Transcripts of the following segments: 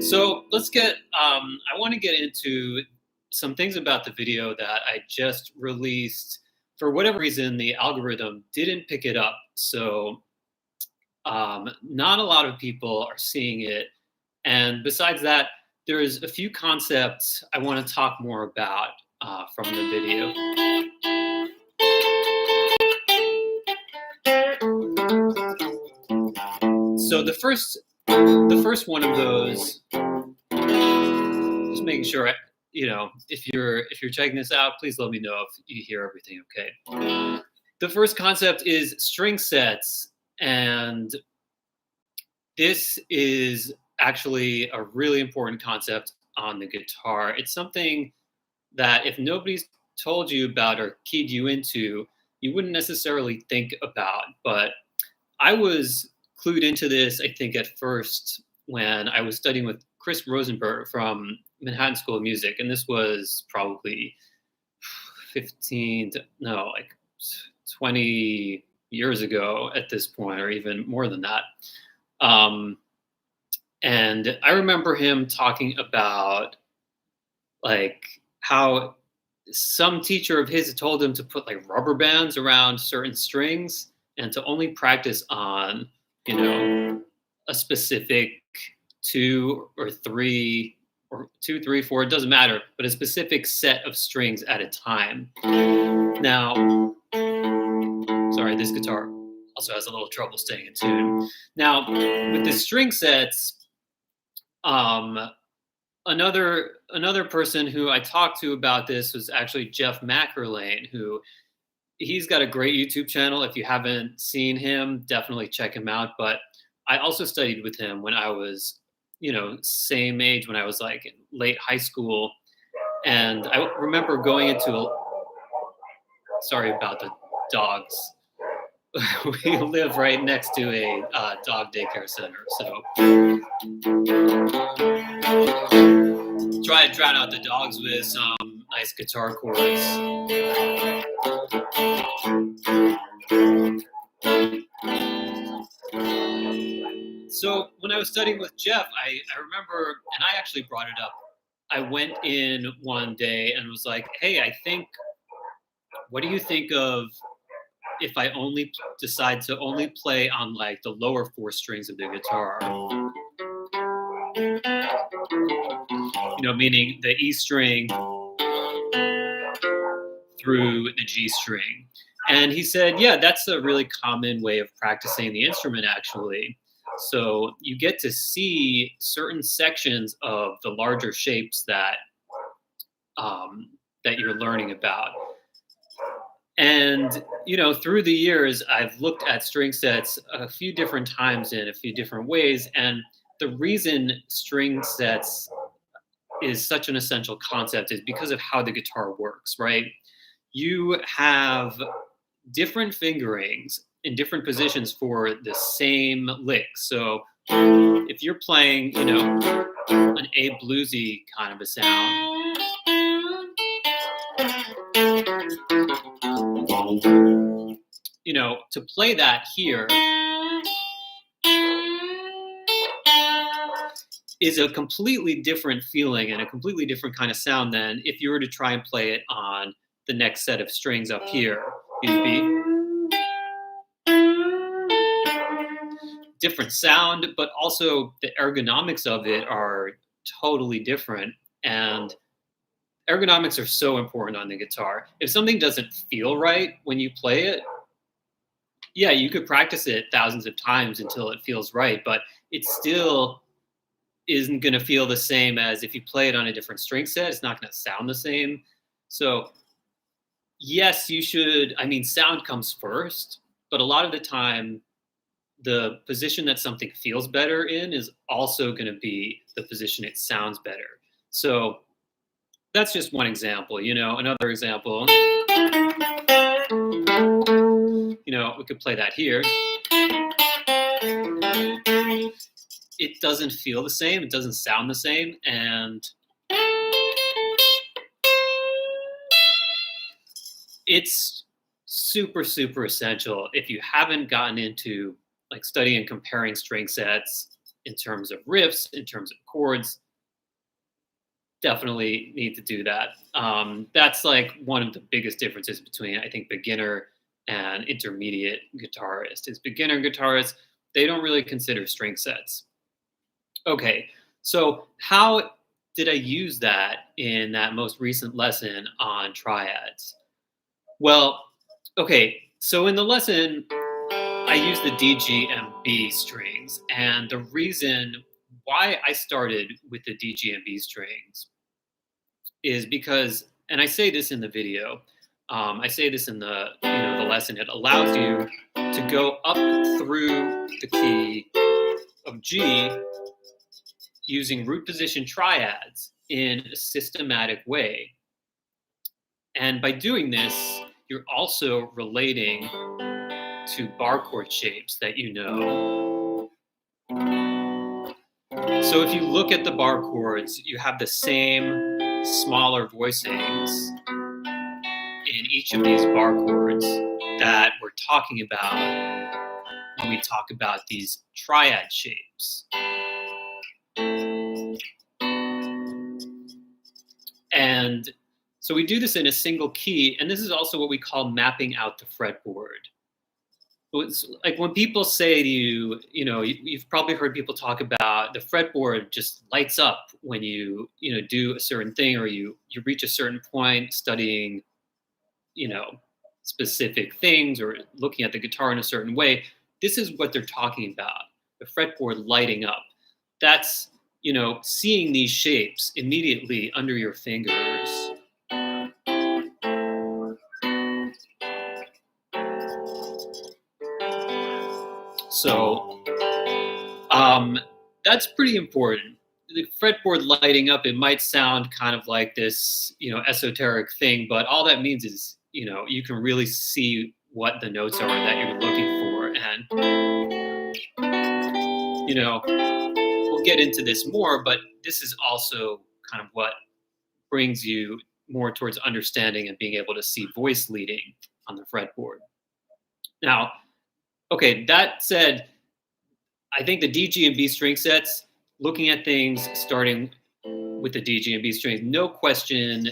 So let's get, I want to get into some things about the video that I just released. For whatever reason, the algorithm didn't pick it up. So not a lot of people are seeing it. And besides that, there's a few concepts I want to talk more about from the video. So the first one of those, just making sure, if you're checking this out, please let me know if you hear everything okay. The first concept is string sets, and this is actually a really important concept on the guitar. It's something that if nobody's told you about or keyed you into, you wouldn't necessarily think about. But I was clued into this, I think, at first when I was studying with Chris Rosenberg from Manhattan School of Music. And this was probably 20 years ago at this point, or even more than that. And I remember him talking about like how some teacher of his had told him to put like rubber bands around certain strings and to only practice on, a specific 2 or 3 or 2, 3, 4, it doesn't matter, but a specific set of strings at a time. Now, sorry, this guitar also has a little trouble staying in tune. Now, with the string sets, another person who I talked to about this was actually Jeff McErlane, who he's got a great YouTube channel. If you haven't seen him, definitely check him out. But I also studied with him when I was, same age, when I was like in late high school. And I remember going into sorry about the dogs. We live right next to a dog daycare center, so try to drown out the dogs with some nice guitar chords. So when I was studying with Jeff, I remember, and I actually brought it up, I went in one day and was like, hey, what do you think of if I only decide to only play on like the lower 4 strings of the guitar? Meaning the E string through the G string. And he said, yeah, that's a really common way of practicing the instrument, actually. So you get to see certain sections of the larger shapes that you're learning about. And, through the years, I've looked at string sets a few different times in a few different ways. And the reason string sets is such an essential concept is because of how the guitar works, right? You have different fingerings in different positions for the same lick. So if you're playing, an A bluesy kind of a sound, to play that here is a completely different feeling and a completely different kind of sound than if you were to try and play it on the next set of strings up here. It'd be different sound, but also the ergonomics of it are totally different. And ergonomics are so important on the guitar. If something doesn't feel right when you play it, yeah, you could practice it thousands of times until it feels right, but it still isn't going to feel the same as if you play it on a different string set. It's not going to sound the same. So yes, you should, sound comes first, but a lot of the time, the position that something feels better in is also going to be the position it sounds better. So that's just one example. Another example, we could play that here. It doesn't feel the same. It doesn't sound the same. And it's super, super essential. If you haven't gotten into like studying and comparing string sets, in terms of riffs, in terms of chords, definitely need to do that. That's like one of the biggest differences between, I think, beginner and intermediate guitarist. Is beginner guitarists, they don't really consider string sets. Okay, so how did I use that in that most recent lesson on triads? Well, okay, so in the lesson, I used the D, G, and B strings. And the reason why I started with the D, G, and B strings is because, and I say this in the video, I say this in the lesson, it allows you to go up through the key of G using root position triads in a systematic way. And by doing this, you're also relating to bar chord shapes that you know. So if you look at the bar chords, you have the same smaller voicings in each of these bar chords that we're talking about when we talk about these triad shapes. And so we do this in a single key, and this is also what we call mapping out the fretboard. It's like when people say to you, you've probably heard people talk about the fretboard just lights up when you do a certain thing, or you reach a certain point studying, specific things or looking at the guitar in a certain way. This is what they're talking about, the fretboard lighting up. That's, seeing these shapes immediately under your fingers. So that's pretty important. The fretboard lighting up, it might sound kind of like this, esoteric thing, but all that means is, you can really see what the notes are that you're looking for. And, we'll get into this more, but this is also kind of what brings you more towards understanding and being able to see voice leading on the fretboard. Now, okay, that said, I think the D, G, and B string sets, looking at things starting with the D, G, and B strings, no question,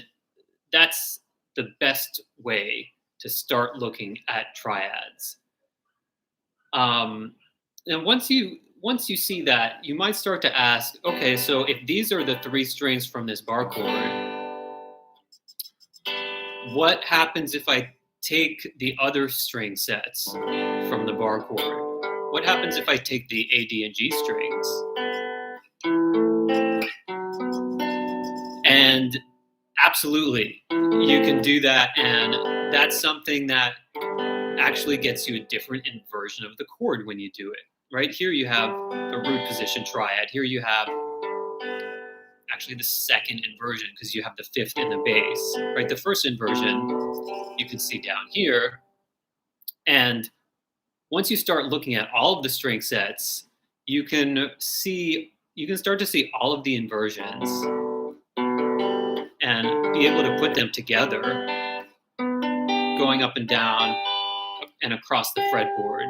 that's the best way to start looking at triads. And once you see that, you might start to ask, okay, so if these are the three strings from this bar chord, what happens if I take the other string sets from the bar chord? What happens if I take the A, D, and G strings? And absolutely, you can do that. And that's something that actually gets you a different inversion of the chord when you do it. Right here, you have the root position triad. Here you have actually the second inversion because you have the fifth in the bass. Right, the first inversion you can see down here. And once you start looking at all of the string sets, you can start to see all of the inversions and be able to put them together, going up and down and across the fretboard.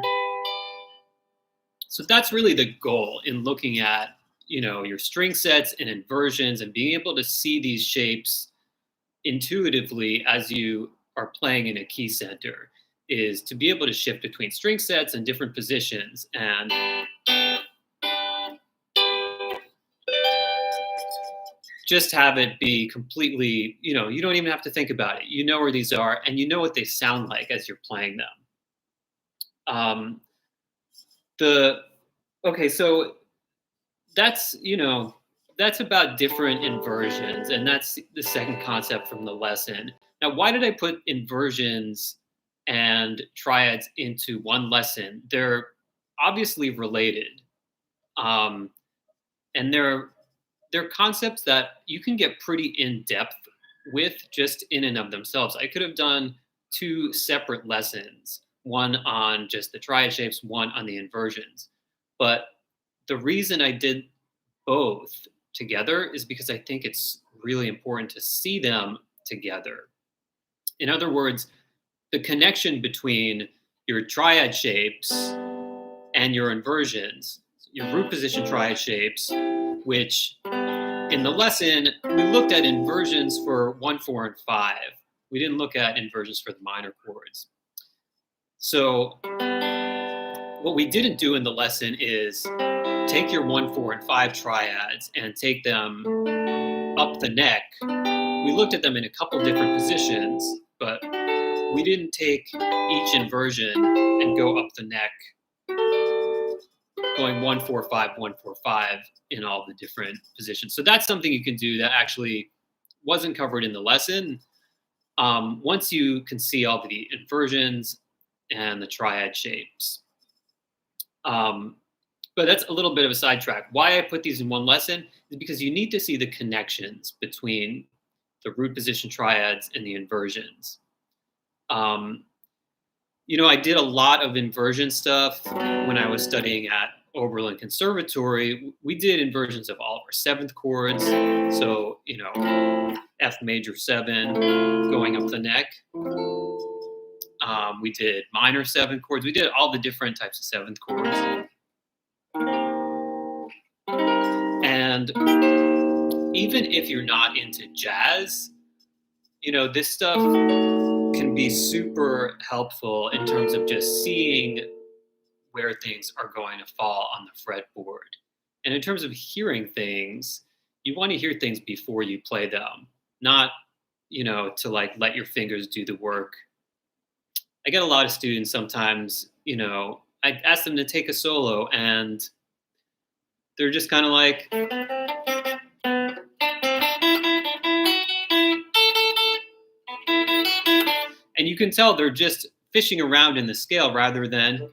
So that's really the goal in looking at, your string sets and inversions and being able to see these shapes intuitively as you are playing in a key center, is to be able to shift between string sets and different positions and just have it be completely, you don't even have to think about it. You know where these are and you know what they sound like as you're playing them. Okay, so that's, that's about different inversions, and that's the second concept from the lesson. Now, why did I put inversions and triads into one lesson? They're obviously related. And they're concepts that you can get pretty in-depth with just in and of themselves. I could have done two separate lessons, one on just the triad shapes, one on the inversions. But the reason I did both together is because I think it's really important to see them together. In other words, the connection between your triad shapes and your inversions. your root position triad shapes, which in the lesson, we looked at inversions for 1, 4, and 5. We didn't look at inversions for the minor chords. So what we didn't do in the lesson is take your 1, 4, and 5 triads and take them up the neck. We looked at them in a couple different positions, but we didn't take each inversion and go up the neck, going 1, 4, 5, 1, 4, 5 in all the different positions. So that's something you can do that actually wasn't covered in the lesson. Once you can see all the inversions and the triad shapes. But that's a little bit of a sidetrack. Why I put these in one lesson is because you need to see the connections between the root position triads and the inversions. I did a lot of inversion stuff when I was studying at Oberlin Conservatory. We did inversions of all of our seventh chords. So, F major 7 going up the neck. We did minor 7 chords. We did all the different types of seventh chords. And even if you're not into jazz, this stuff can be super helpful in terms of just seeing where things are going to fall on the fretboard. And in terms of hearing things, you want to hear things before you play them, not, to let your fingers do the work. I get a lot of students sometimes, I ask them to take a solo and they're just kind of like, and you can tell they're just fishing around in the scale rather than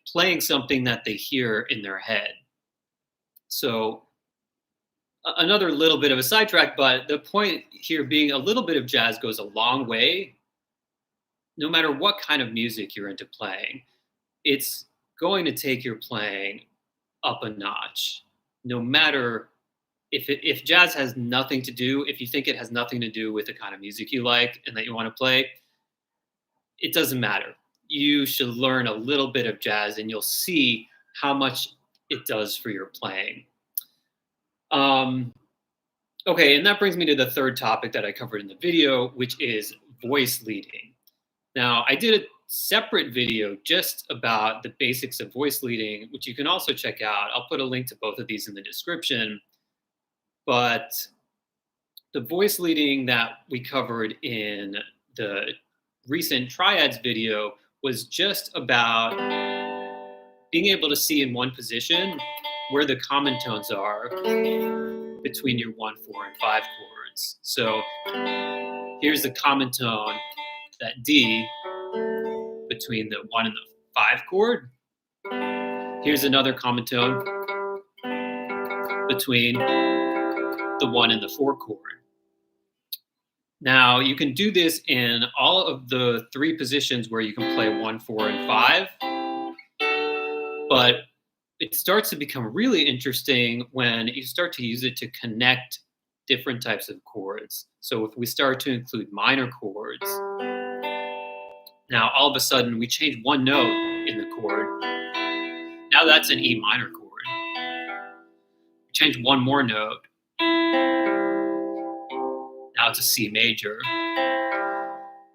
playing something that they hear in their head. So another little bit of a sidetrack, but the point here being a little bit of jazz goes a long way. No matter what kind of music you're into playing, it's going to take your playing up a notch. No matter if jazz has nothing to do, if you think it has nothing to do with the kind of music you like and that you want to play, it doesn't matter. You should learn a little bit of jazz and you'll see how much it does for your playing. Okay, and that brings me to the third topic that I covered in the video, which is voice leading. Now, I did a separate video just about the basics of voice leading, which you can also check out. I'll put a link to both of these in the description. But the voice leading that we covered in the recent Triads video was just about being able to see in one position where the common tones are between your 1, 4, and 5 chords. So here's the common tone, that D, between the 1 and the 5 chord. Here's another common tone between the 1 and the 4 chord. Now, you can do this in all of the 3 positions where you can play 1, 4, and 5, but it starts to become really interesting when you start to use it to connect different types of chords. So if we start to include minor chords, now all of a sudden we change one note in the chord. Now that's an E minor chord. We change one more note. Now it's a C major.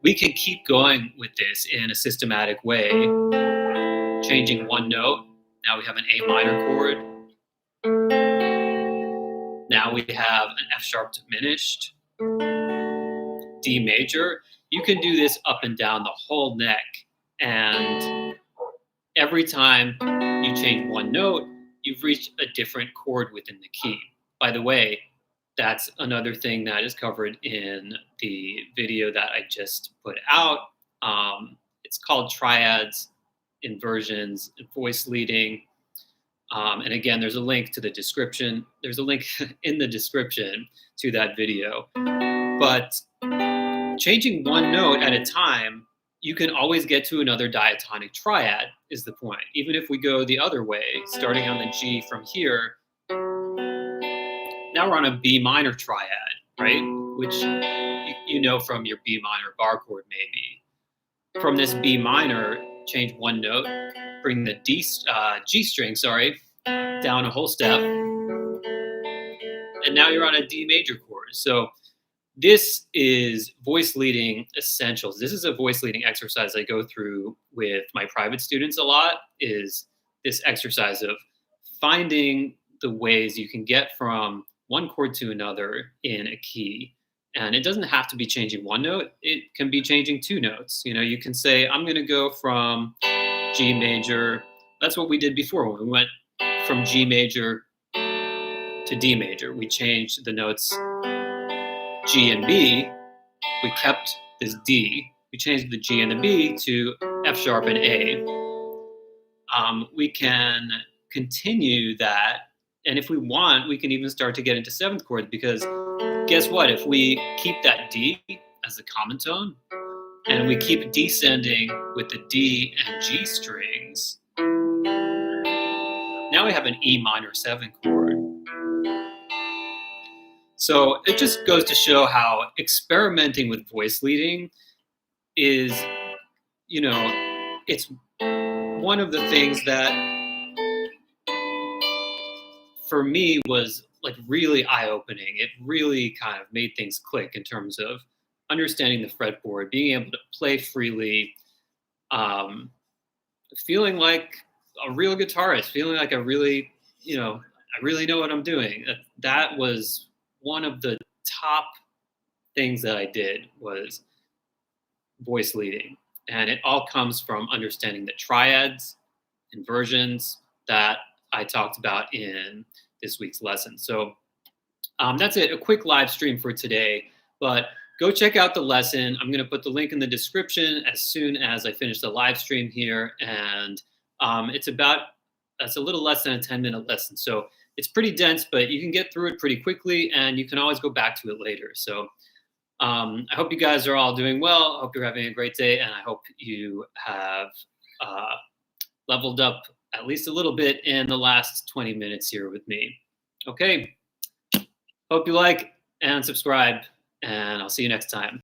We can keep going with this in a systematic way, changing one note. Now we have an A minor chord. Now we have an F sharp diminished, D major. You can do this up and down the whole neck. And every time you change one note, you've reached a different chord within the key. By the way, that's another thing that is covered in the video that I just put out. It's called Triads, Inversions, and Voice Leading. And again, there's a link to the description. There's a link in the description to that video. But changing one note at a time, you can always get to another diatonic triad, is the point. Even if we go the other way, starting on the G from here, now we're on a B minor triad, right? Which you know from your B minor bar chord maybe. From this B minor, change one note, bring the G string, down a whole step, and now you're on a D major chord. So this is voice leading essentials. This is a voice leading exercise I go through with my private students a lot, is this exercise of finding the ways you can get from one chord to another in a key. And it doesn't have to be changing one note. It can be changing two notes. You know, you can say, I'm going to go from G major. That's what we did before when we went from G major to D major. We changed the notes G and B. We kept this D. We changed the G and the B to F sharp and A. We can continue that. And if we want, we can even start to get into seventh chords, because guess what? If we keep that D as the common tone and we keep descending with the D and G strings, now we have an E minor 7 chord. So it just goes to show how experimenting with voice leading is, you know, it's one of the things that for me was like really eye-opening. It really kind of made things click in terms of understanding the fretboard, being able to play freely, feeling like a real guitarist, feeling like I really know what I'm doing. That was one of the top things that I did, was voice leading. And it all comes from understanding the triads, inversions that I talked about in this week's lesson. So that's it, a quick live stream for today, but go check out the lesson. I'm going to put the link in the description as soon as I finish the live stream here. And it's a little less than a 10-minute lesson. So it's pretty dense, but you can get through it pretty quickly, and you can always go back to it later. So I hope you guys are all doing well. I hope you're having a great day, and I hope you have leveled up at least a little bit in the last 20 minutes here with me. Okay. Hope you like and subscribe, and I'll see you next time.